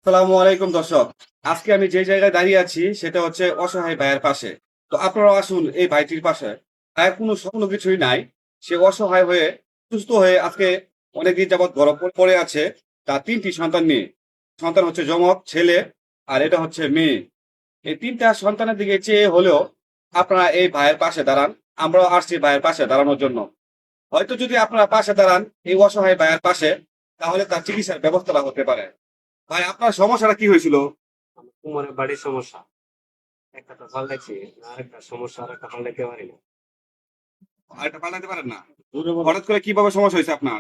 আসসালামু আলাইকুম দর্শক। আজকে আমি যে জায়গায় দাঁড়িয়ে আছি সেটা হচ্ছে অসহায় ভাইয়ের পাশে। তো আপনারা আসুন এই ভাইটির পাশে। ভাইয়ের কোনো স্বপ্ন কিছুই নাই। সে অসহায় হয়ে সুস্থ হয়ে আজকে অনেকদিন যাবৎ গরম পড়ে আছে। তার ৩টি সন্তান নিয়ে। সন্তান হচ্ছে যমজ ছেলে আর এটা হচ্ছে মেয়ে। এই ৩টা সন্তানের দিকে চেয়ে হলেও আপনারা এই ভাইয়ের পাশে দাঁড়ান। আমরাও আসছি ভাইয়ের পাশে দাঁড়ানোর জন্য। হয়তো যদি আপনারা পাশে দাঁড়ান এই অসহায় ভাইয়ের পাশে, তাহলে তার চিকিৎসার ব্যবস্থাটা হতে পারে। ভাই আপনার সমস্যাটা কি হয়েছিল? আমার কোমরের বাড়ির সমস্যা। একটা তো পাল্টাইছি, আরেকটা সমস্যা আরেকটা পাল্টাইতে পারি না। আরেকটা পাল্টাতে পারেন না? হঠাৎ করে কিভাবে সমস্যা হয়েছে আপনার?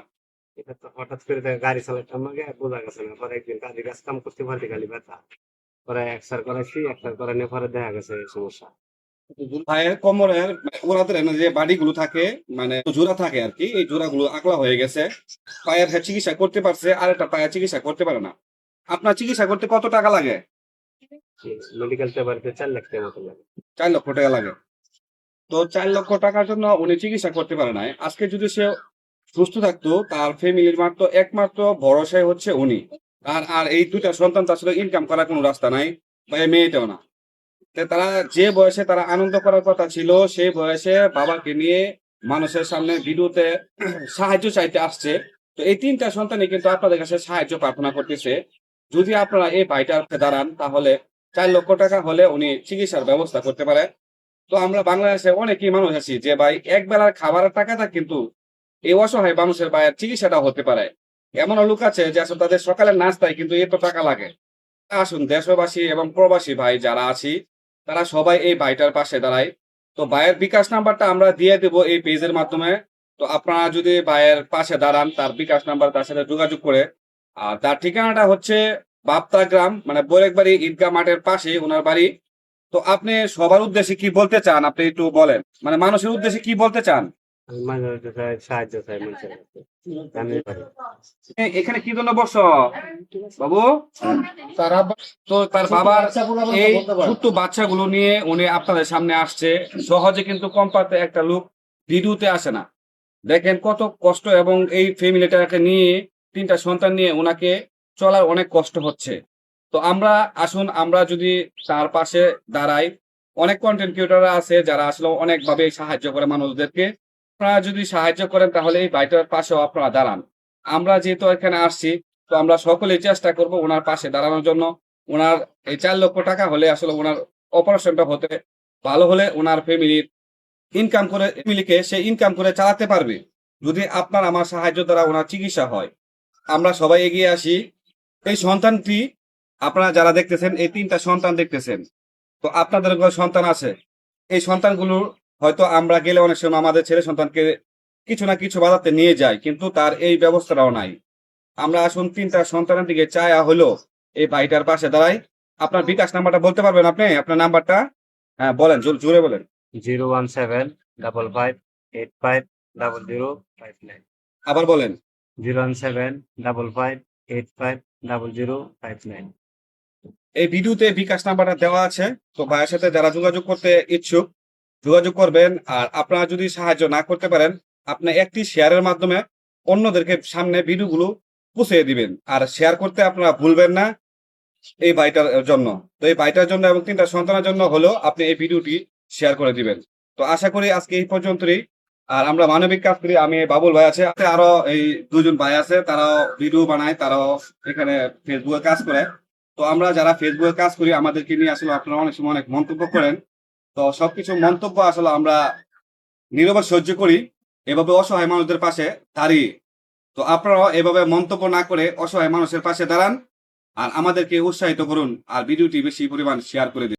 এটা তো হঠাৎ করে গাড়ি চালাইতাম আগে বোঝা গেছে না। পরে একদিন কাজ কাম করতে পারতে খালি ব্যথা। পরে এক্সার করাইছি, এক্সার করানোর পরে দেখা গেছে এই সমস্যা। ভাইয়ের কোমরের ওনাদের যে বাড়ি গুলো থাকে, মানে জোড়া থাকে আর কি, এই জোড়া গুলো আকলা হয়ে গেছে। পায়ের চিকিৎসা করতে পারছে, আর একটা পায়ের চিকিৎসা করতে পারে না। আপনার চিকিৎসা করতে কত টাকা লাগে? মেডিকেল পেপারিতে 4 লাখ টাকা মতো লাগে। 4 লক্ষ টাকা লাগে। তো 4 লক্ষ টাকার জন্য উনি চিকিৎসা করতে পারে নাই। আজকে যদি সে সুস্থ থাকতো, তার ফ্যামিলির মাত্র একমাত্র ভরসাই হচ্ছে উনি। আর আর এই দুইটা সন্তান তো আসলে ইনকাম করার কোনো রাস্তা নাই, বা এই মেয়েটাও না। তারা যে বয়সে তারা আনন্দ করার কথা ছিল, সেই বয়সে বাবাকে নিয়ে মানুষের সামনে ভিডিওতে সাহায্য চাইতে আসছে। তো এই 3টা সন্তানই কিন্তু আপনাদের কাছে সাহায্য প্রার্থনা করতেছে। যদি আপনারা এই ভাইটার পাশে দাঁড়ান, তাহলে 4 লক্ষ টাকা হলে উনি চিকিৎসার ব্যবস্থা করতে পারে। তো আমরা বাংলাদেশে অনেকেই মানুষ আছি যে ভাই এক বেলার খাবারের টাকাটা কিন্তু এই অসহায় মানুষের ভাইয়ের চিকিৎসাটা হতে পারে। এমনও লোক আছে যে আসলে তাদের সকালের নাস্তায় কিন্তু এত টাকা লাগে। আসুন দেশবাসী এবং প্রবাসী ভাই যারা আছি, তারা সবাই এই ভাইটার পাশে দাঁড়ায়। তো ভাইয়ের বিকাশ নাম্বারটা আমরা দিয়ে দেব এই পেজের মাধ্যমে। তো আপনারা যদি ভাইয়ের পাশে দাঁড়ান, তার বিকাশ নাম্বার তার সাথে যোগাযোগ করে। আর তার ঠিকানাটা হচ্ছে বাপ্তা গ্রাম, মানে বৈরাগবাড়ি ঈদগাহ মাঠের পাশে ওনার বাড়ি। তো আপনি সবার উদ্দেশ্যে কি বলতে চান, আপনি একটু বলেন, মানে মানুষের উদ্দেশ্যে কি বলতে চান? আমি মাঝে মাঝে চাই সাহায্য চাই মানুষের কাছে। আমি পারি। এখানে কি জন্য বসছো বাবু? তো তার বাবার এই ছোট্ট বাচ্চাগুলো নিয়ে উনি আপনাদের সামনে আসছে। সহজে কিন্তু কম পাতে একটা লোক ভিডিওতে আসে না। দেখেন কত কষ্ট, এবং এই ফ্যামিলিটাকে নিয়ে 3টা সন্তান নিয়ে ওনাকে চলার অনেক কষ্ট হচ্ছে। তো আমরা আসুন আমরা যদি তার পাশে দাঁড়াই। অনেক কন্টেন্ট ক্রিয়েটররা আছে যারা আসলে অনেকভাবে সাহায্য করে মানুষদেরকে। আপনারা যদি সাহায্য করেন তাহলে এই ভাইটার পাশেও আপনারা দাঁড়ান। আমরা যেহেতু এখানে আসছি, তো আমরা সকলেই চেষ্টা করব ওনার পাশে দাঁড়ানোর জন্য। ওনার এই 4 লক্ষ টাকা হলে আসলে ওনার অপারেশনটা হতে ভালো হলে ওনার ফ্যামিলির ইনকাম করে, ফ্যামিলিকে সে ইনকাম করে চালাতে পারবে। যদি আপনার আমার সাহায্য দ্বারা ওনার চিকিৎসা হয়, আমরা সবাই এগিয়ে আসি। এই সন্তানটি আপনারা যারা দেখতেছেন, এই 3টা সন্তান দেখতেছেন, তো আপনাদের ঘরে সন্তান আছে। এই সন্তানগুলো হয়তো আমরা গেলে অনেক সময় আমাদের ছেলে সন্তানকে কিছু না কিছু বাধাতে নিয়ে যায়, কিন্তু তার এই ব্যবস্থাটাও নাই। আমরা আসুন 3টা সন্তানের দিকে চায়া হলো এই ভাইটার পাশে দাঁড়াই। আপনার বিকাশ নাম্বারটা বলতে পারবেন আপনি? আপনার নাম্বারটা হ্যাঁ বলেন, জোরে বলেন। 01755850059। আবার বলেন। 01755850059। এই ভিডিওতে বিকাশ নাম্বারটা দেওয়া আছে। তো ভাইয়ের সাথে যারা যোগাযোগ করতে ইচ্ছুক, যোগাযোগ করবেন। আর আপনারা যদি সাহায্য না করতে পারেন, আপনি একটি শেয়ারের মাধ্যমে অন্যদেরকে সামনে ভিডিওগুলো পৌঁছে দিবেন। আর শেয়ার করতে আপনারা ভুলবেন না এই ভাইটার জন্য। তো এই ভাইটার জন্য এবং 3টা সন্তানের জন্য হলেও আপনি এই ভিডিওটি শেয়ার করে দিবেন। তো আশা করি আজকে এই পর্যন্তই। আর আমরা মানবিক কাজ করি, আমি বাবুল ভাই আছে, আরো এই 2জন ভাই আছে, তারাও ভিডিও বানায়, তারাও এখানে ফেসবুকে কাজ করে। তো আমরা যারা ফেসবুকে কাজ করি, আমাদেরকে নিয়ে আসলে আপনারা অনেক সময় অনেক মন্তব্য করেন। তো সবকিছু মন্তব্য আসলে আমরা নীরবে সহ্য করি, এভাবে অসহায় মানুষদের পাশে দাঁড়িয়ে। তো আপনারাও এভাবে মন্তব্য না করে অসহায় মানুষের পাশে দাঁড়ান, আর আমাদেরকে উৎসাহিত করুন, আর ভিডিওটি বেশি পরিমাণ শেয়ার করে দিন।